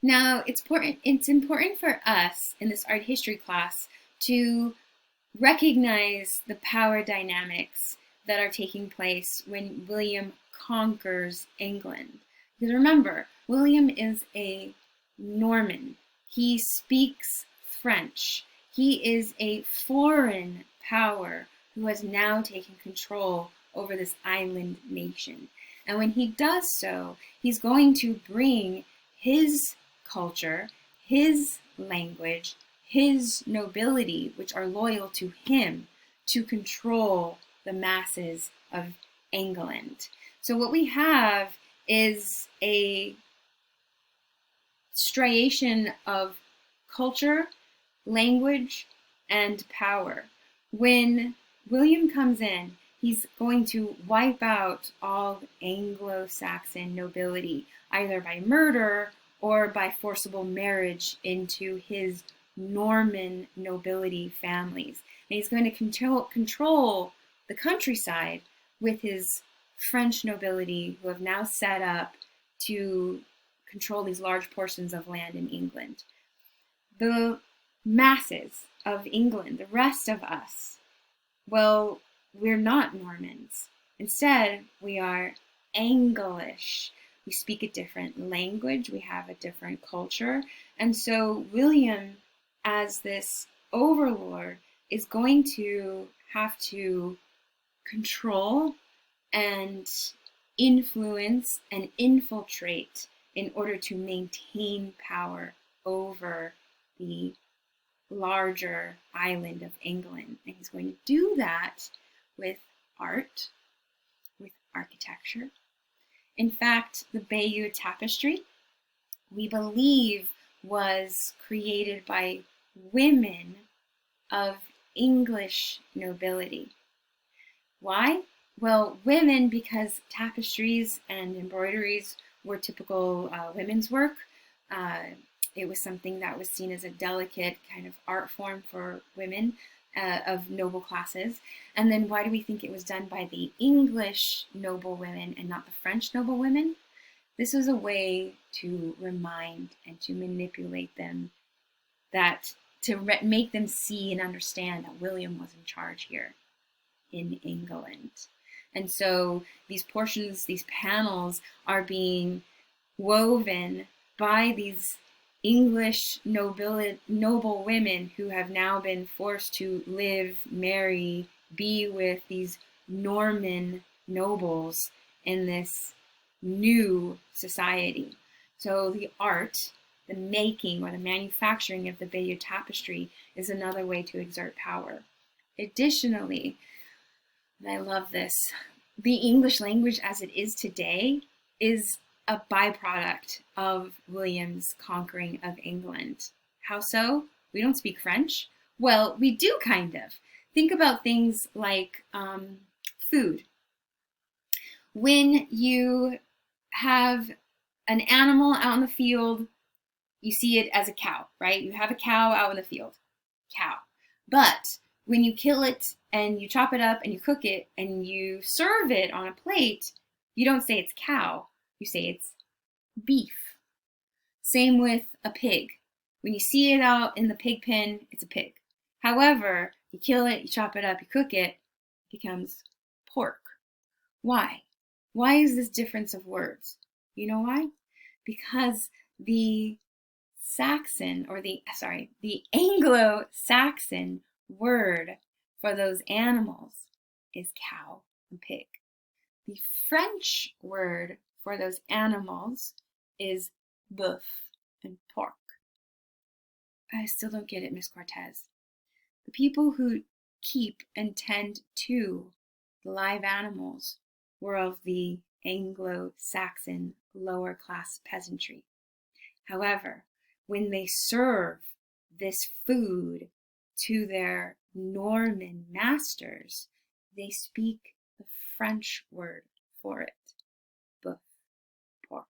Now, it's important for us in this art history class to recognize the power dynamics that are taking place when William conquers England. Because remember, William is a Norman. He speaks French. He is a foreign power who has now taken control over this island nation. And when he does so, he's going to bring his culture, his language, his nobility, which are loyal to him, to control the masses of England. So what we have is a striation of culture, language, and power. When William comes in, he's going to wipe out all Anglo-Saxon nobility, either by murder or by forcible marriage into his Norman nobility families. And he's going to control the countryside with his French nobility, who have now set up to control these large portions of land in England. The masses of England, the rest of us, well, we're not Normans. Instead, we are English. We speak a different language, we have a different culture. And so William, as this overlord, is going to have to control and influence and infiltrate in order to maintain power over the larger island of England. And he's going to do that with art, with architecture. In fact, the Bayeux Tapestry, we believe, was created by women of English nobility. Why? Well, women, because tapestries and embroideries were typical women's work. It was something that was seen as a delicate kind of art form for women of noble classes. And then why do we think it was done by the English noble women and not the French noble women? This was a way to remind and to manipulate them, that to make them see and understand that William was in charge here in England. And so these portions, these panels are being woven by these English noble women who have now been forced to live, marry, be with these Norman nobles in this new society. So the art, the making or the manufacturing of the Bayeux Tapestry is another way to exert power. Additionally, and I love this, the English language as it is today is a byproduct of William's conquering of England. How so? We don't speak French? Well, we do kind of. Think about things like food. When you have an animal out in the field, you see it as a cow, right? You have a cow out in the field, cow. But when you kill it and you chop it up and you cook it and you serve it on a plate, you don't say it's cow, you say it's beef. Same with a pig. When you see it out in the pig pen, it's a pig. However, you kill it, you chop it up, you cook it, it becomes pork. Why? Why is this difference of words? You know why? Because the Anglo-Saxon word for those animals is cow and pig. The French word for those animals is bœuf and pork. I still don't get it, Miss Cortez. The people who keep and tend to the live animals were of the Anglo-Saxon lower class peasantry. However, when they serve this food to their Norman masters, they speak the French word for it, bœuf, pork.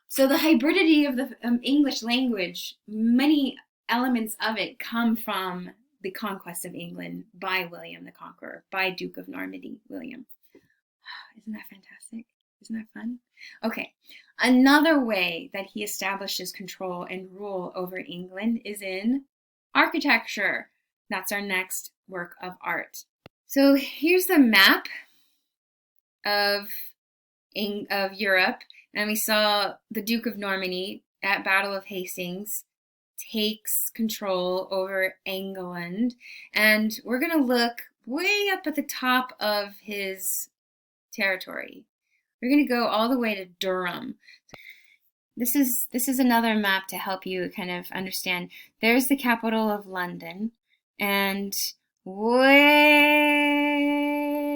So the hybridity of the English language, many elements of it come from the conquest of England by William the Conqueror, by Duke of Normandy, William. Isn't that fantastic? Isn't that fun? Okay, another way that he establishes control and rule over England is in architecture. That's our next work of art. So here's the map of Europe, and we saw the Duke of Normandy at Battle of Hastings takes control over England, and we're going to look way up at the top of his territory. We're going to go all the way to Durham. This is another map to help you kind of understand. There's the capital of London, and way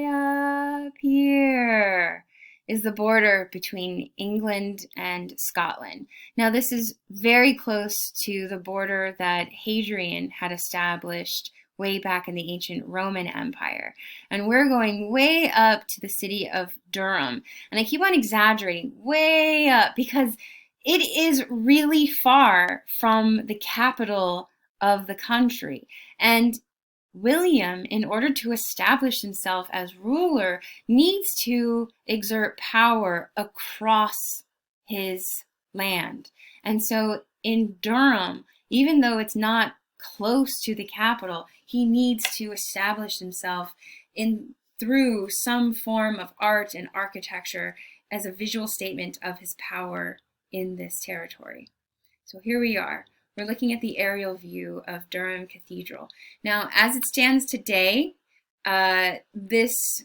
up here is the border between England and Scotland. Now, this is very close to the border that Hadrian had established way back in the ancient Roman Empire. And we're going way up to the city of Durham. And I keep on exaggerating, way up, because it is really far from the capital of the country. And William, in order to establish himself as ruler, needs to exert power across his land. And so in Durham, even though it's not close to the capital, he needs to establish himself through some form of art and architecture as a visual statement of his power in this territory. So here we are. We're looking at the aerial view of Durham Cathedral. Now, as it stands today, this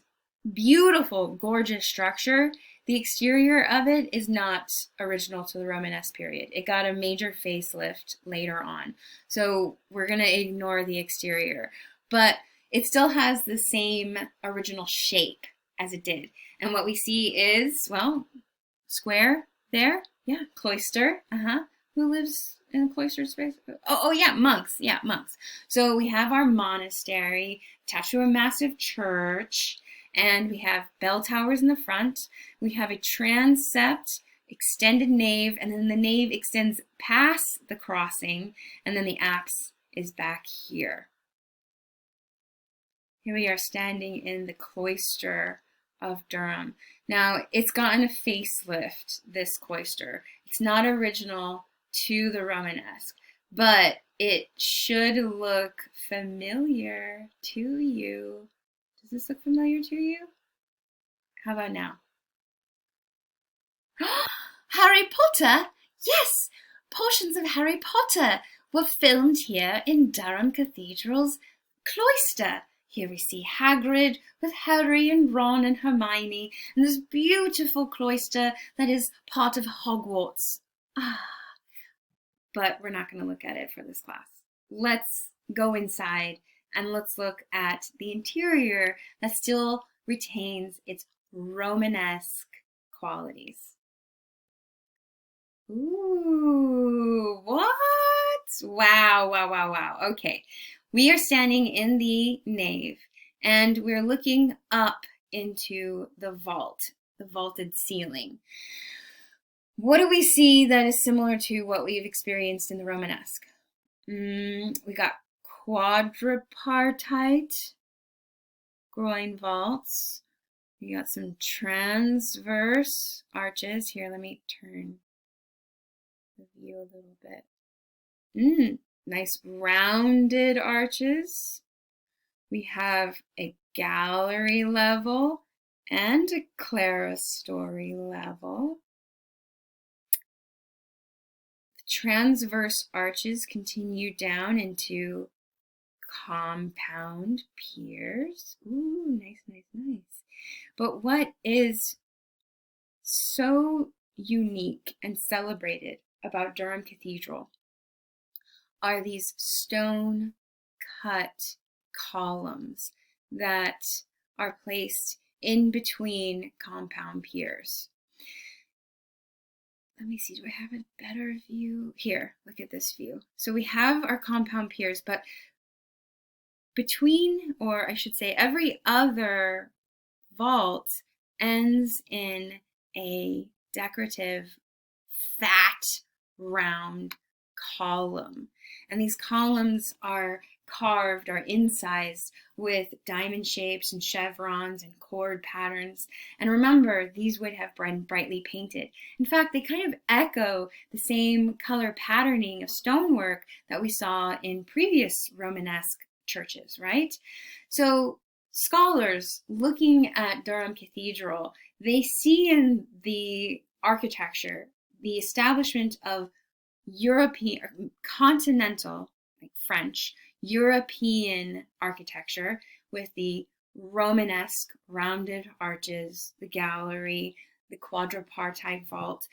beautiful, gorgeous structure, the exterior of it is not original to the Romanesque period. It got a major facelift later on. So we're going to ignore the exterior. But it still has the same original shape as it did. And what we see is, well, square there. Yeah, cloister. Who lives in a cloister space? Oh yeah, monks. Yeah, monks. So we have our monastery attached to a massive church, and we have bell towers in the front. We have a transept, extended nave, and then the nave extends past the crossing, and then the apse is back here. Here we are standing in the cloister of Durham. Now, it's gotten a facelift, this cloister. It's not original to the Romanesque, but it should look familiar to you. Does this look familiar to you? How about now? Harry Potter? Yes! Portions of Harry Potter were filmed here in Durham Cathedral's cloister. Here we see Hagrid with Harry and Ron and Hermione in this beautiful cloister that is part of Hogwarts. But we're not going to look at it for this class. Let's go inside and let's look at the interior that still retains its Romanesque qualities. Ooh, what? Wow, wow, wow, wow. Okay. We are standing in the nave, and we're looking up into the vault, the vaulted ceiling. What do we see that is similar to what we've experienced in the Romanesque? We got quadripartite groin vaults. We got some transverse arches. Here, let me turn the view a little bit. Nice rounded arches. We have a gallery level and a clerestory level. The transverse arches continue down into compound piers. Ooh, nice, nice, nice. But what is so unique and celebrated about Durham Cathedral are these stone cut columns that are placed in between compound piers. Let me see, do I have a better view? Here, look at this view. So we have our compound piers, but between, or I should say every other vault ends in a decorative, fat, round column. And these columns are carved or incised with diamond shapes and chevrons and cord patterns. And remember, these would have been brightly painted. In fact, they kind of echo the same color patterning of stonework that we saw in previous Romanesque churches, right? So scholars looking at Durham Cathedral, they see in the architecture the establishment of European, continental, like French, European architecture with the Romanesque rounded arches, the gallery, the quadripartite vault.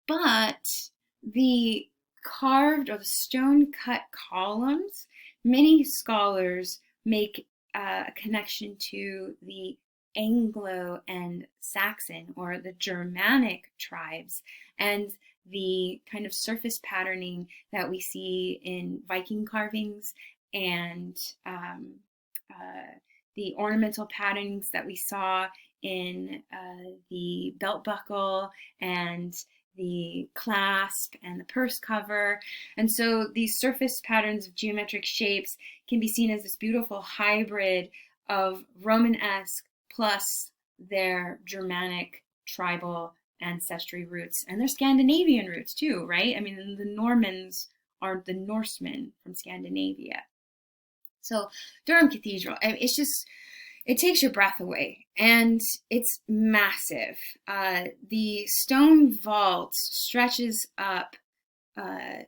But the carved or the stone cut columns, many scholars make a connection to the Anglo and Saxon or the Germanic tribes and the kind of surface patterning that we see in Viking carvings and the ornamental patterns that we saw in the belt buckle and the clasp and the purse cover. And so these surface patterns of geometric shapes can be seen as this beautiful hybrid of Romanesque plus their Germanic tribal ancestry roots and their Scandinavian roots too, right? I mean, the Normans are the Norsemen from Scandinavia. So Durham Cathedral, it's just, it takes your breath away, and it's massive. The stone vault stretches up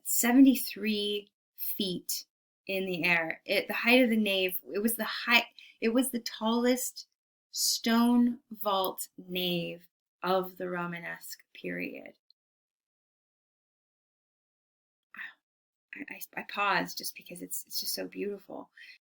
73 feet in the air. The height of the nave, it was the tallest stone vault nave of the Romanesque period. I pause just because it's just so beautiful.